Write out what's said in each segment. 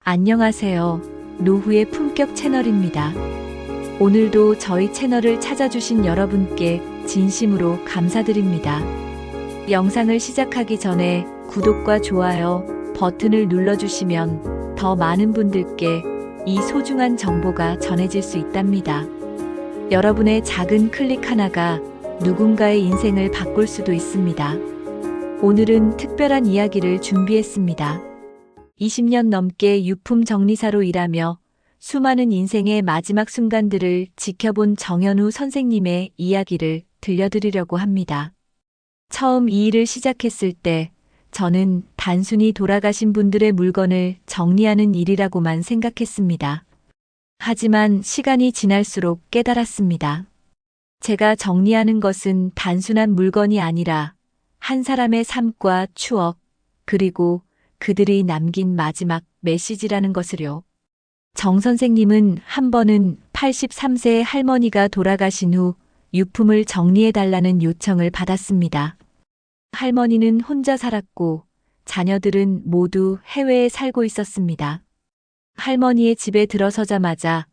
안녕하세요. 노후의 품격 채널입니다. 오늘도 저희 채널을 찾아주신 여러분께 진심으로 감사드립니다. 영상을 시작하기 전에 구독과 좋아요 버튼을 눌러주시면 더 많은 분들께 이 소중한 정보가 전해질 수 있답니다. 여러분의 작은 클릭 하나가 누군가의 인생을 바꿀 수도 있습니다. 오늘은 특별한 이야기를 준비했습니다. 20년 넘게 유품 정리사로 일하며 수많은 인생의 마지막 순간들을 지켜본 정현우 선생님의 이야기를 들려드리려고 합니다. 처음 이 일을 시작했을 때 저는 단순히 돌아가신 분들의 물건을 정리하는 일이라고만 생각했습니다. 하지만 시간이 지날수록 깨달았습니다. 제가 정리하는 것은 단순한 물건이 아니라 한 사람의 삶과 추억, 그리고 그들이 남긴 마지막 메시지라는 것을요. 정 선생님은 한 번은 83세의 할머니가 돌아가신 후 유품을 정리해달라는 요청을 받았습니다. 할머니는 혼자 살았고 자녀들은 모두 해외에 살고 있었습니다. 할머니의 집에 들어서자마자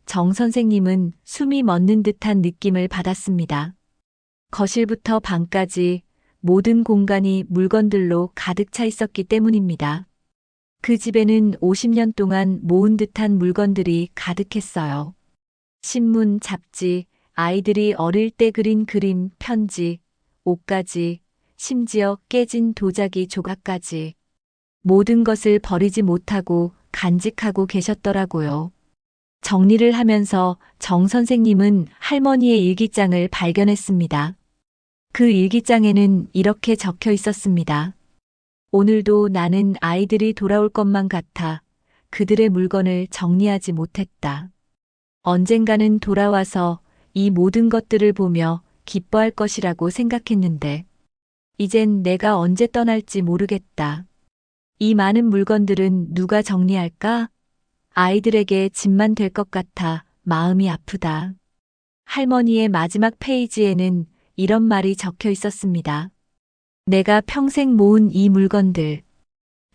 정 선생님은 숨이 멎는 듯한 느낌을 받았습니다. 거실부터 방까지 모든 공간이 물건들로 가득 차 있었기 때문입니다. 그 집에는 50년 동안 모은 듯한 물건들이 가득했어요. 신문, 잡지, 아이들이 어릴 때 그린 그림, 편지, 옷까지, 심지어 깨진 도자기 조각까지. 모든 것을 버리지 못하고 간직하고 계셨더라고요. 정리를 하면서 정 선생님은 할머니의 일기장을 발견했습니다. 그 일기장에는 이렇게 적혀 있었습니다. 오늘도 나는 아이들이 돌아올 것만 같아 그들의 물건을 정리하지 못했다. 언젠가는 돌아와서 이 모든 것들을 보며 기뻐할 것이라고 생각했는데 이젠 내가 언제 떠날지 모르겠다. 이 많은 물건들은 누가 정리할까? 아이들에게 짐만 될 것 같아 마음이 아프다. 할머니의 마지막 페이지에는 이런 말이 적혀 있었습니다. 내가 평생 모은 이 물건들,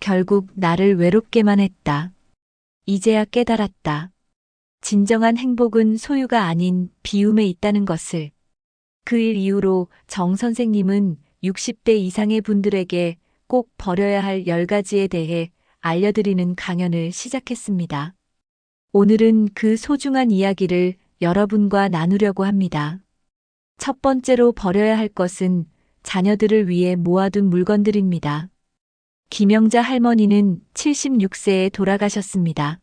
결국 나를 외롭게만 했다. 이제야 깨달았다. 진정한 행복은 소유가 아닌 비움에 있다는 것을. 그 일 이후로 정 선생님은 60대 이상의 분들에게 꼭 버려야 할 10가지에 대해 알려드리는 강연을 시작했습니다. 오늘은 그 소중한 이야기를 여러분과 나누려고 합니다. 첫 번째로 버려야 할 것은 자녀들을 위해 모아둔 물건들입니다. 김영자 할머니는 76세에 돌아가셨습니다.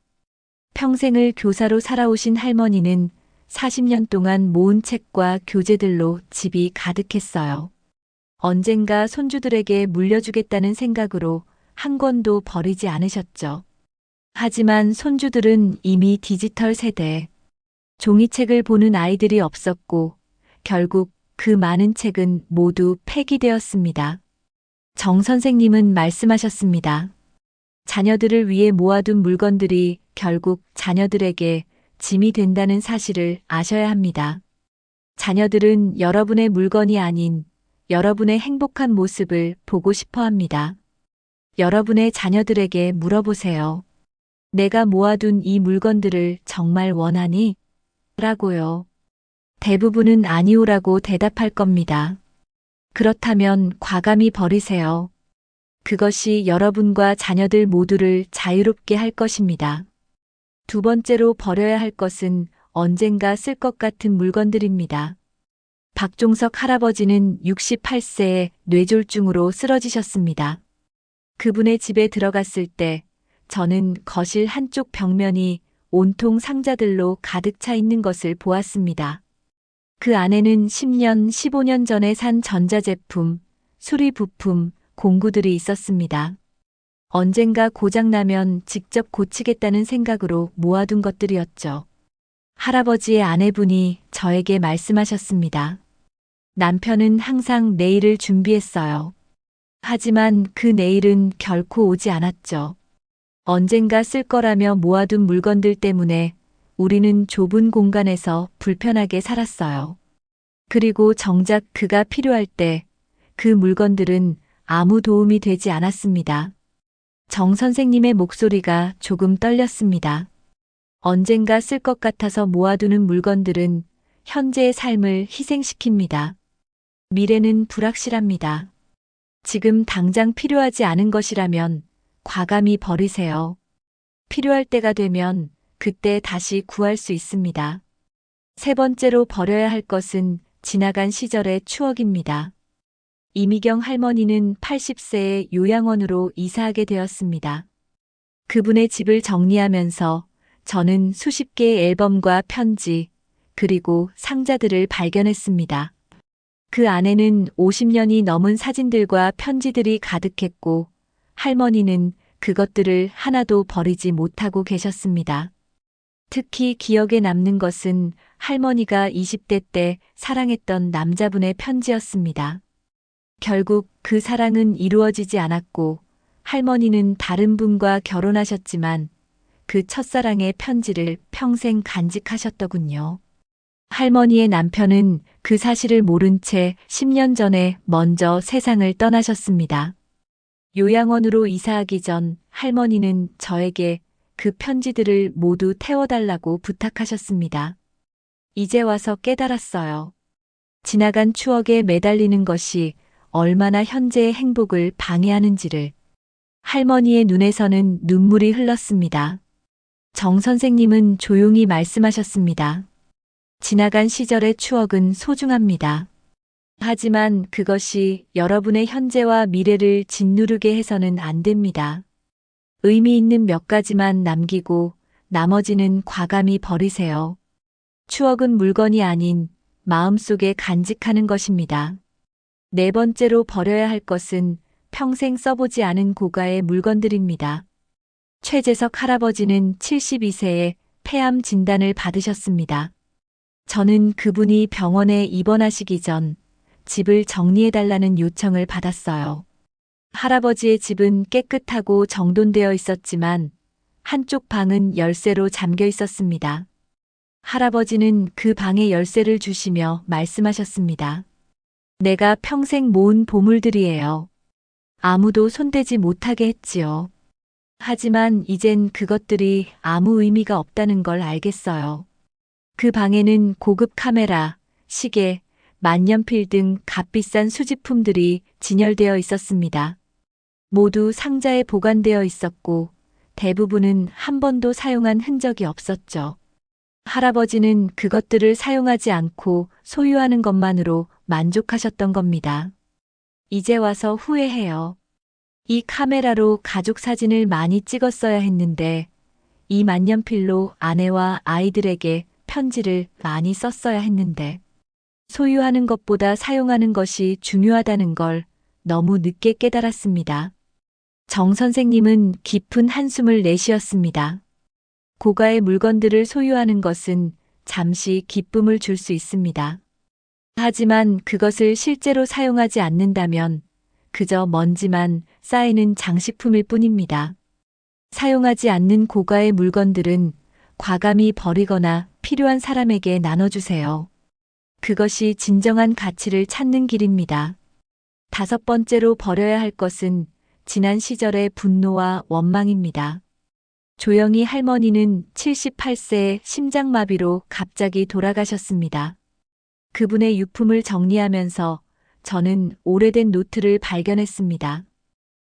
평생을 교사로 살아오신 할머니는 40년 동안 모은 책과 교재들로 집이 가득했어요. 언젠가 손주들에게 물려주겠다는 생각으로 한 권도 버리지 않으셨죠. 하지만 손주들은 이미 디지털 세대, 종이책을 보는 아이들이 없었고 결국 그 많은 책은 모두 폐기되었습니다. 정 선생님은 말씀하셨습니다. 자녀들을 위해 모아둔 물건들이 결국 자녀들에게 짐이 된다는 사실을 아셔야 합니다. 자녀들은 여러분의 물건이 아닌 여러분의 행복한 모습을 보고 싶어 합니다. 여러분의 자녀들에게 물어보세요. 내가 모아둔 이 물건들을 정말 원하니? 라고요. 대부분은 아니오라고 대답할 겁니다. 그렇다면 과감히 버리세요. 그것이 여러분과 자녀들 모두를 자유롭게 할 것입니다. 두 번째로 버려야 할 것은 언젠가 쓸 것 같은 물건들입니다. 박종석 할아버지는 68세에 뇌졸중으로 쓰러지셨습니다. 그분의 집에 들어갔을 때 저는 거실 한쪽 벽면이 온통 상자들로 가득 차 있는 것을 보았습니다. 그 안에는 10년, 15년 전에 산 전자제품, 수리 부품, 공구들이 있었습니다. 언젠가 고장나면 직접 고치겠다는 생각으로 모아둔 것들이었죠. 할아버지의 아내분이 저에게 말씀하셨습니다. 남편은 항상 내일을 준비했어요. 하지만 그 내일은 결코 오지 않았죠. 언젠가 쓸 거라며 모아둔 물건들 때문에 우리는 좁은 공간에서 불편하게 살았어요. 그리고 정작 그가 필요할 때 그 물건들은 아무 도움이 되지 않았습니다. 정 선생님의 목소리가 조금 떨렸습니다. 언젠가 쓸 것 같아서 모아두는 물건들은 현재의 삶을 희생시킵니다. 미래는 불확실합니다. 지금 당장 필요하지 않은 것이라면 과감히 버리세요. 필요할 때가 되면 그때 다시 구할 수 있습니다. 세 번째로 버려야 할 것은 지나간 시절의 추억입니다. 이미경 할머니는 80세에 요양원으로 이사하게 되었습니다. 그분의 집을 정리하면서 저는 수십 개의 앨범과 편지, 그리고 상자들을 발견했습니다. 그 안에는 50년이 넘은 사진들과 편지들이 가득했고, 할머니는 그것들을 하나도 버리지 못하고 계셨습니다. 특히 기억에 남는 것은 할머니가 20대 때 사랑했던 남자분의 편지였습니다. 결국 그 사랑은 이루어지지 않았고, 할머니는 다른 분과 결혼하셨지만 그 첫사랑의 편지를 평생 간직하셨더군요. 할머니의 남편은 그 사실을 모른 채 10년 전에 먼저 세상을 떠나셨습니다. 요양원으로 이사하기 전 할머니는 저에게 그 편지들을 모두 태워달라고 부탁하셨습니다. 이제 와서 깨달았어요. 지나간 추억에 매달리는 것이 얼마나 현재의 행복을 방해하는지를. 할머니의 눈에서는 눈물이 흘렀습니다. 정 선생님은 조용히 말씀하셨습니다. 지나간 시절의 추억은 소중합니다. 하지만 그것이 여러분의 현재와 미래를 짓누르게 해서는 안 됩니다. 의미 있는 몇 가지만 남기고 나머지는 과감히 버리세요. 추억은 물건이 아닌 마음속에 간직하는 것입니다. 네 번째로 버려야 할 것은 평생 써보지 않은 고가의 물건들입니다. 최재석 할아버지는 72세에 폐암 진단을 받으셨습니다. 저는 그분이 병원에 입원하시기 전 집을 정리해달라는 요청을 받았어요. 할아버지의 집은 깨끗하고 정돈되어 있었지만 한쪽 방은 열쇠로 잠겨 있었습니다. 할아버지는 그 방의 열쇠를 주시며 말씀하셨습니다. 내가 평생 모은 보물들이에요. 아무도 손대지 못하게 했지요. 하지만 이젠 그것들이 아무 의미가 없다는 걸 알겠어요. 그 방에는 고급 카메라, 시계, 만년필 등 값비싼 수집품들이 진열되어 있었습니다. 모두 상자에 보관되어 있었고 대부분은 한 번도 사용한 흔적이 없었죠. 할아버지는 그것들을 사용하지 않고 소유하는 것만으로 만족하셨던 겁니다. 이제 와서 후회해요. 이 카메라로 가족 사진을 많이 찍었어야 했는데, 이 만년필로 아내와 아이들에게 편지를 많이 썼어야 했는데, 소유하는 것보다 사용하는 것이 중요하다는 걸 너무 늦게 깨달았습니다. 정 선생님은 깊은 한숨을 내쉬었습니다. 고가의 물건들을 소유하는 것은 잠시 기쁨을 줄 수 있습니다. 하지만 그것을 실제로 사용하지 않는다면 그저 먼지만 쌓이는 장식품일 뿐입니다. 사용하지 않는 고가의 물건들은 과감히 버리거나 필요한 사람에게 나눠주세요. 그것이 진정한 가치를 찾는 길입니다. 다섯 번째로 버려야 할 것은 지난 시절의 분노와 원망입니다. 조영희 할머니는 78세에 심장마비로 갑자기 돌아가셨습니다. 그분의 유품을 정리하면서 저는 오래된 노트를 발견했습니다.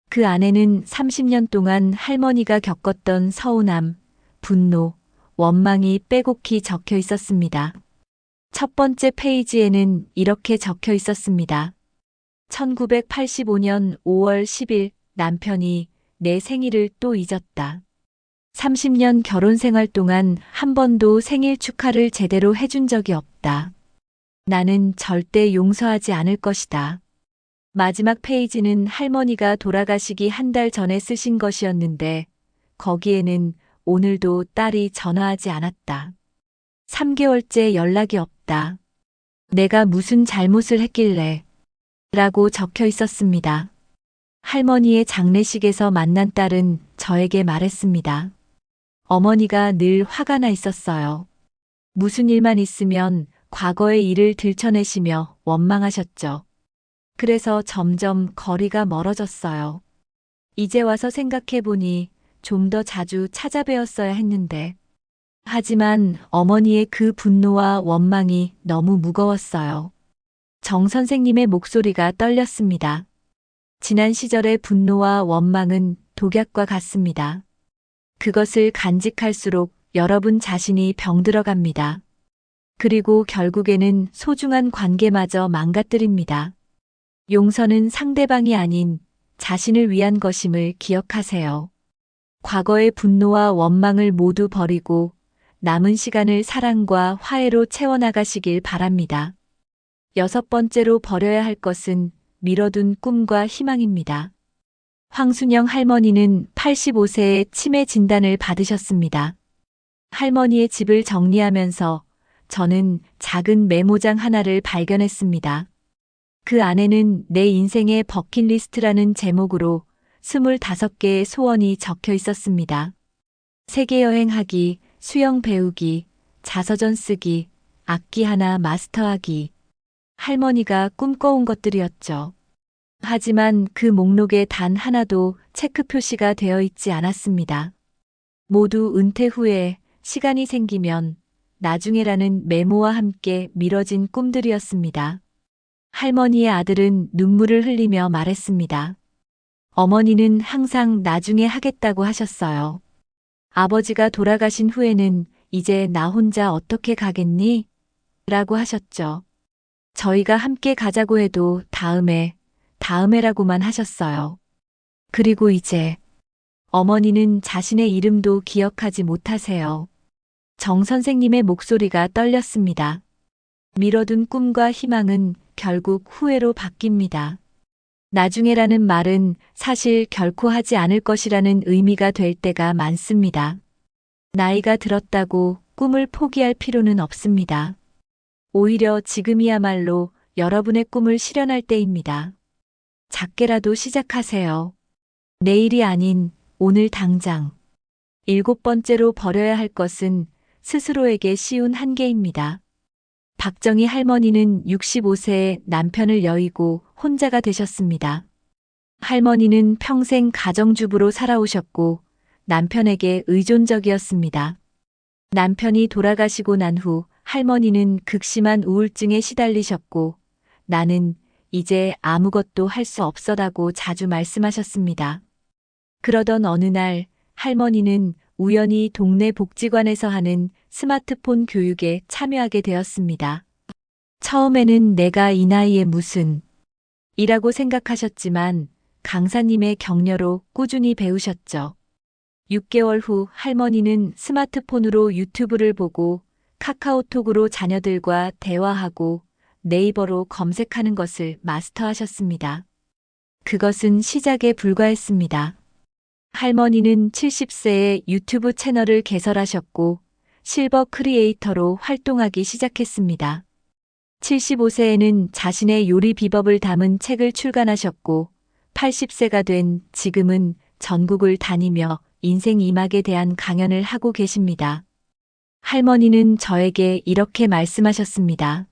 그 안에는 30년 동안 할머니가 겪었던 서운함, 분노, 원망이 빼곡히 적혀 있었습니다. 첫 번째 페이지에는 이렇게 적혀 있었습니다. 1985년 5월 10일 남편이 내 생일을 또 잊었다. 30년 결혼 생활 동안 한 번도 생일 축하를 제대로 해준 적이 없다. 나는 절대 용서하지 않을 것이다. 마지막 페이지는 할머니가 돌아가시기 한 달 전에 쓰신 것이었는데 거기에는 오늘도 딸이 전화하지 않았다. 3개월째 연락이 없다. 내가 무슨 잘못을 했길래 라고 적혀 있었습니다. 할머니의 장례식에서 만난 딸은 저에게 말했습니다. 어머니가 늘 화가 나 있었어요. 무슨 일만 있으면 과거의 일을 들춰내시며 원망하셨죠. 그래서 점점 거리가 멀어졌어요. 이제 와서 생각해보니 좀 더 자주 찾아뵈었어야 했는데. 하지만 어머니의 그 분노와 원망이 너무 무거웠어요. 정 선생님의 목소리가 떨렸습니다. 지난 시절의 분노와 원망은 독약과 같습니다. 그것을 간직할수록 여러분 자신이 병들어갑니다. 그리고 결국에는 소중한 관계마저 망가뜨립니다. 용서는 상대방이 아닌 자신을 위한 것임을 기억하세요. 과거의 분노와 원망을 모두 버리고 남은 시간을 사랑과 화해로 채워나가시길 바랍니다. 6번째로 버려야 할 것은 미뤄둔 꿈과 희망입니다. 황순영 할머니는 85세에 치매 진단을 받으셨습니다. 할머니의 집을 정리하면서 저는 작은 메모장 하나를 발견했습니다. 그 안에는 내 인생의 버킷리스트라는 제목으로 25개의 소원이 적혀 있었습니다. 세계여행하기, 수영 배우기, 자서전 쓰기, 악기 하나 마스터하기. 할머니가 꿈꿔온 것들이었죠. 하지만 그 목록에 단 하나도 체크 표시가 되어 있지 않았습니다. 모두 은퇴 후에 시간이 생기면 나중에라는 메모와 함께 미뤄진 꿈들이었습니다. 할머니의 아들은 눈물을 흘리며 말했습니다. 어머니는 항상 나중에 하겠다고 하셨어요. 아버지가 돌아가신 후에는 이제 나 혼자 어떻게 가겠니? 라고 하셨죠. 저희가 함께 가자고 해도 다음에라고만 하셨어요. 그리고 이제 어머니는 자신의 이름도 기억하지 못하세요. 정 선생님의 목소리가 떨렸습니다. 미뤄둔 꿈과 희망은 결국 후회로 바뀝니다. 나중에라는 말은 사실 결코 하지 않을 것이라는 의미가 될 때가 많습니다. 나이가 들었다고 꿈을 포기할 필요는 없습니다. 오히려 지금이야말로 여러분의 꿈을 실현할 때입니다. 작게라도 시작하세요. 내일이 아닌 오늘 당장. 7번째로 버려야 할 것은 스스로에게 씌운 한계입니다. 박정희 할머니는 65세에 남편을 여의고 혼자가 되셨습니다. 할머니는 평생 가정주부로 살아오셨고 남편에게 의존적이었습니다. 남편이 돌아가시고 난 후 할머니는 극심한 우울증에 시달리셨고 나는 이제 아무것도 할 수 없어라고 자주 말씀하셨습니다. 그러던 어느 날 할머니는 우연히 동네 복지관에서 하는 스마트폰 교육에 참여하게 되었습니다. 처음에는 내가 이 나이에 무슨 이라고 생각하셨지만 강사님의 격려로 꾸준히 배우셨죠. 6개월 후 할머니는 스마트폰으로 유튜브를 보고 카카오톡으로 자녀들과 대화하고 네이버로 검색하는 것을 마스터하셨습니다. 그것은 시작에 불과했습니다. 할머니는 70세에 유튜브 채널을 개설하셨고 실버 크리에이터로 활동하기 시작했습니다. 75세에는 자신의 요리 비법을 담은 책을 출간하셨고 80세가 된 지금은 전국을 다니며 인생 이막에 대한 강연을 하고 계십니다. 할머니는 저에게 이렇게 말씀하셨습니다.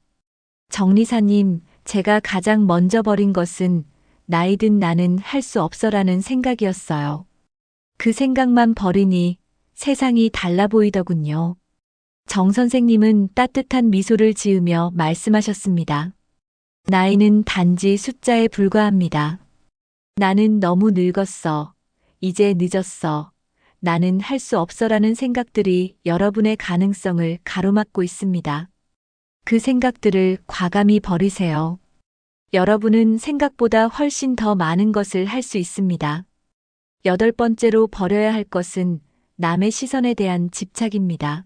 정리사님, 제가 가장 먼저 버린 것은 나이든 나는 할 수 없어라는 생각이었어요. 그 생각만 버리니 세상이 달라 보이더군요. 정 선생님은 따뜻한 미소를 지으며 말씀하셨습니다. 나이는 단지 숫자에 불과합니다. 나는 너무 늙었어. 이제 늦었어. 나는 할 수 없어라는 생각들이 여러분의 가능성을 가로막고 있습니다. 그 생각들을 과감히 버리세요. 여러분은 생각보다 훨씬 더 많은 것을 할 수 있습니다. 8번째로 버려야 할 것은 남의 시선에 대한 집착입니다.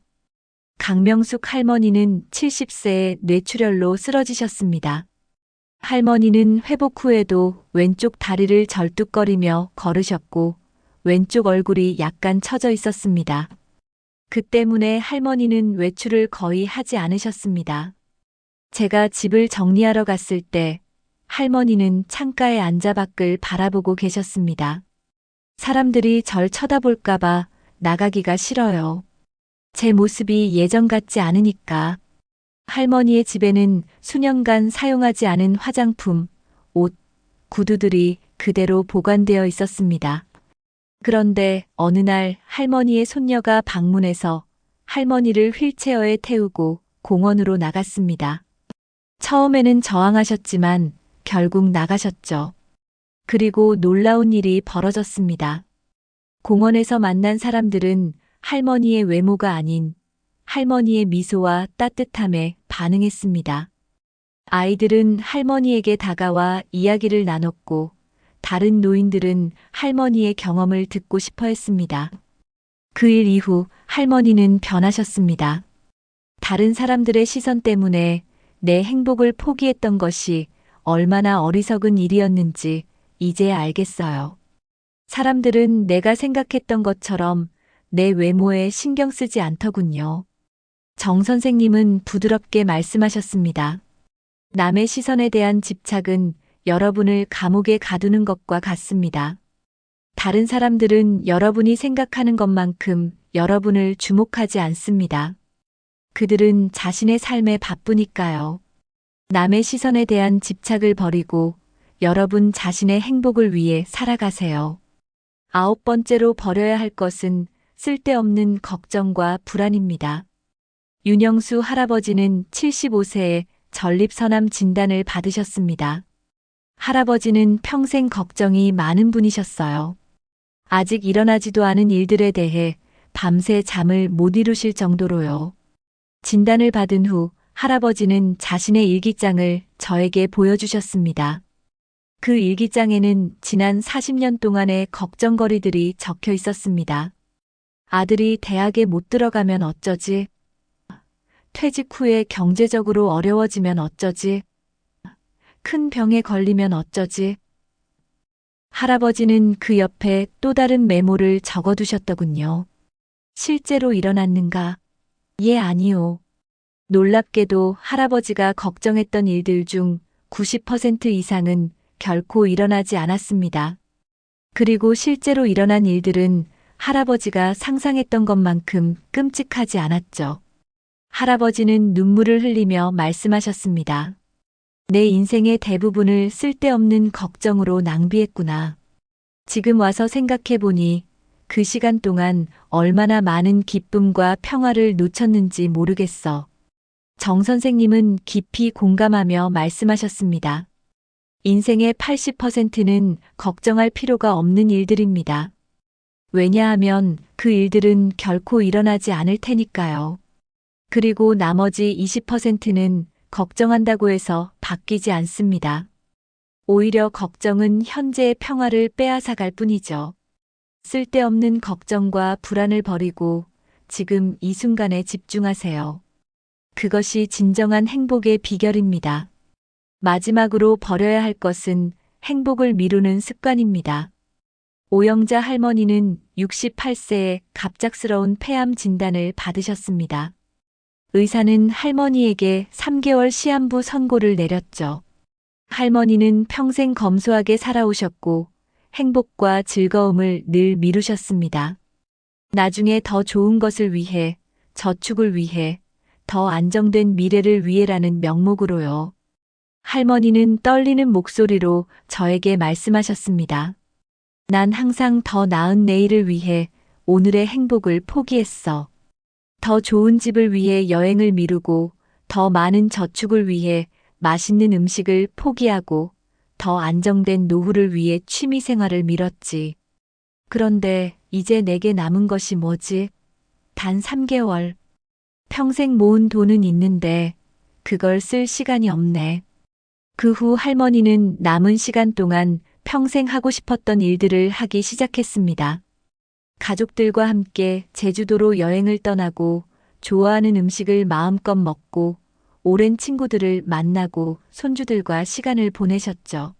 강명숙 할머니는 70세에 뇌출혈로 쓰러지셨습니다. 할머니는 회복 후에도 왼쪽 다리를 절뚝거리며 걸으셨고 왼쪽 얼굴이 약간 처져 있었습니다. 그 때문에 할머니는 외출을 거의 하지 않으셨습니다. 제가 집을 정리하러 갔을 때 할머니는 창가에 앉아 밖을 바라보고 계셨습니다. 사람들이 절 쳐다볼까봐 나가기가 싫어요. 제 모습이 예전 같지 않으니까. 할머니의 집에는 수년간 사용하지 않은 화장품, 옷, 구두들이 그대로 보관되어 있었습니다. 그런데 어느 날 할머니의 손녀가 방문해서 할머니를 휠체어에 태우고 공원으로 나갔습니다. 처음에는 저항하셨지만 결국 나가셨죠. 그리고 놀라운 일이 벌어졌습니다. 공원에서 만난 사람들은 할머니의 외모가 아닌 할머니의 미소와 따뜻함에 반응했습니다. 아이들은 할머니에게 다가와 이야기를 나눴고, 다른 노인들은 할머니의 경험을 듣고 싶어 했습니다. 그 일 이후 할머니는 변하셨습니다. 다른 사람들의 시선 때문에 내 행복을 포기했던 것이 얼마나 어리석은 일이었는지 이제 알겠어요. 사람들은 내가 생각했던 것처럼 내 외모에 신경 쓰지 않더군요. 정 선생님은 부드럽게 말씀하셨습니다. 남의 시선에 대한 집착은 여러분을 감옥에 가두는 것과 같습니다. 다른 사람들은 여러분이 생각하는 것만큼 여러분을 주목하지 않습니다. 그들은 자신의 삶에 바쁘니까요. 남의 시선에 대한 집착을 버리고 여러분 자신의 행복을 위해 살아가세요. 9번째로 버려야 할 것은 쓸데없는 걱정과 불안입니다. 윤영수 할아버지는 75세에 전립선암 진단을 받으셨습니다. 할아버지는 평생 걱정이 많은 분이셨어요. 아직 일어나지도 않은 일들에 대해 밤새 잠을 못 이루실 정도로요. 진단을 받은 후 할아버지는 자신의 일기장을 저에게 보여주셨습니다. 그 일기장에는 지난 40년 동안의 걱정거리들이 적혀 있었습니다. 아들이 대학에 못 들어가면 어쩌지? 퇴직 후에 경제적으로 어려워지면 어쩌지? 큰 병에 걸리면 어쩌지? 할아버지는 그 옆에 또 다른 메모를 적어두셨더군요. 실제로 일어났는가? 예, 아니요. 놀랍게도 할아버지가 걱정했던 일들 중 90% 이상은 결코 일어나지 않았습니다. 그리고 실제로 일어난 일들은 할아버지가 상상했던 것만큼 끔찍하지 않았죠. 할아버지는 눈물을 흘리며 말씀하셨습니다. 내 인생의 대부분을 쓸데없는 걱정으로 낭비했구나. 지금 와서 생각해보니 그 시간 동안 얼마나 많은 기쁨과 평화를 놓쳤는지 모르겠어. 정 선생님은 깊이 공감하며 말씀하셨습니다. 인생의 80%는 걱정할 필요가 없는 일들입니다. 왜냐하면 그 일들은 결코 일어나지 않을 테니까요. 그리고 나머지 20%는 걱정한다고 해서 바뀌지 않습니다. 오히려 걱정은 현재의 평화를 빼앗아갈 뿐이죠. 쓸데없는 걱정과 불안을 버리고 지금 이 순간에 집중하세요. 그것이 진정한 행복의 비결입니다. 마지막으로 버려야 할 것은 행복을 미루는 습관입니다. 오영자 할머니는 68세에 갑작스러운 폐암 진단을 받으셨습니다. 의사는 할머니에게 3개월 시한부 선고를 내렸죠. 할머니는 평생 검소하게 살아오셨고 행복과 즐거움을 늘 미루셨습니다. 나중에 더 좋은 것을 위해, 저축을 위해, 더 안정된 미래를 위해라는 명목으로요. 할머니는 떨리는 목소리로 저에게 말씀하셨습니다. 난 항상 더 나은 내일을 위해 오늘의 행복을 포기했어. 더 좋은 집을 위해 여행을 미루고, 더 많은 저축을 위해 맛있는 음식을 포기하고, 더 안정된 노후를 위해 취미 생활을 미뤘지. 그런데 이제 내게 남은 것이 뭐지? 단 3개월. 평생 모은 돈은 있는데 그걸 쓸 시간이 없네. 그 후 할머니는 남은 시간 동안 평생 하고 싶었던 일들을 하기 시작했습니다. 가족들과 함께 제주도로 여행을 떠나고 좋아하는 음식을 마음껏 먹고 오랜 친구들을 만나고 손주들과 시간을 보내셨죠.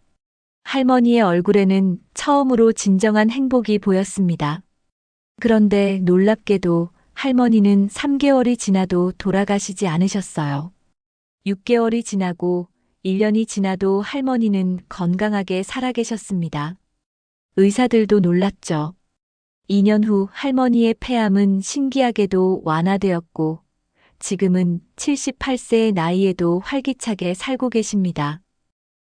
할머니의 얼굴에는 처음으로 진정한 행복이 보였습니다. 그런데 놀랍게도 할머니는 3개월이 지나도 돌아가시지 않으셨어요. 6개월이 지나고 1년이 지나도 할머니는 건강하게 살아계셨습니다. 의사들도 놀랐죠. 2년 후 할머니의 폐암은 신기하게도 완화되었고 지금은 78세의 나이에도 활기차게 살고 계십니다.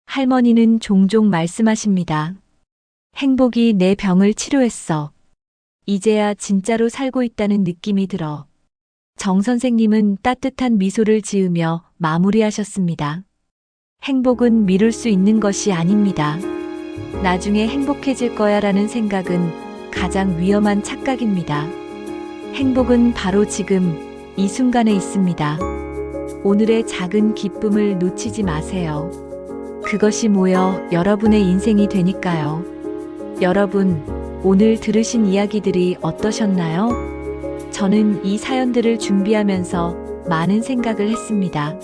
할머니는 종종 말씀하십니다. 행복이 내 병을 치료했어. 이제야 진짜로 살고 있다는 느낌이 들어. 정 선생님은 따뜻한 미소를 지으며 마무리하셨습니다. 행복은 미룰 수 있는 것이 아닙니다. 나중에 행복해질 거야 라는 생각은 가장 위험한 착각입니다. 행복은 바로 지금 이 순간에 있습니다. 오늘의 작은 기쁨을 놓치지 마세요. 그것이 모여 여러분의 인생이 되니까요. 여러분, 오늘 들으신 이야기들이 어떠셨나요? 저는 이 사연들을 준비하면서 많은 생각을 했습니다.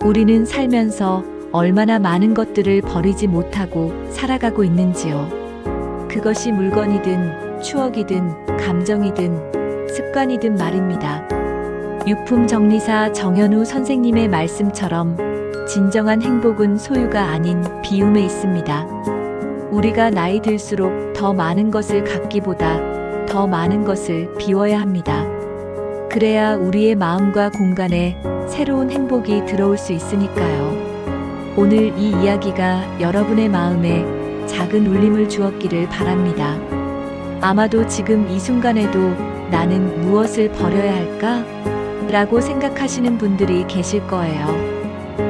우리는 살면서 얼마나 많은 것들을 버리지 못하고 살아가고 있는지요. 그것이 물건이든 추억이든 감정이든 습관이든 말입니다. 유품 정리사 정현우 선생님의 말씀처럼 진정한 행복은 소유가 아닌 비움에 있습니다. 우리가 나이 들수록 더 많은 것을 갖기보다 더 많은 것을 비워야 합니다. 그래야 우리의 마음과 공간에 새로운 행복이 들어올 수 있으니까요. 오늘 이 이야기가 여러분의 마음에 작은 울림을 주었기를 바랍니다. 아마도 지금 이 순간에도 나는 무엇을 버려야 할까? 라고 생각하시는 분들이 계실 거예요.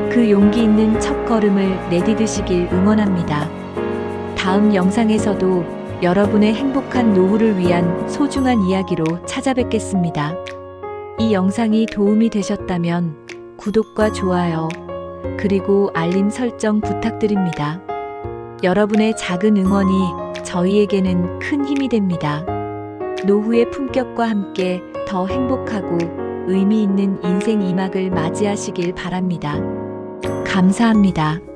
그 용기 있는 첫걸음을 내디디시길 응원합니다. 다음 영상에서도 여러분의 행복한 노후를 위한 소중한 이야기로 찾아뵙겠습니다. 이 영상이 도움이 되셨다면 구독과 좋아요, 그리고 알림 설정 부탁드립니다. 여러분의 작은 응원이 저희에게는 큰 힘이 됩니다. 노후의 품격과 함께 더 행복하고 의미 있는 인생 2막을 맞이하시길 바랍니다. 감사합니다.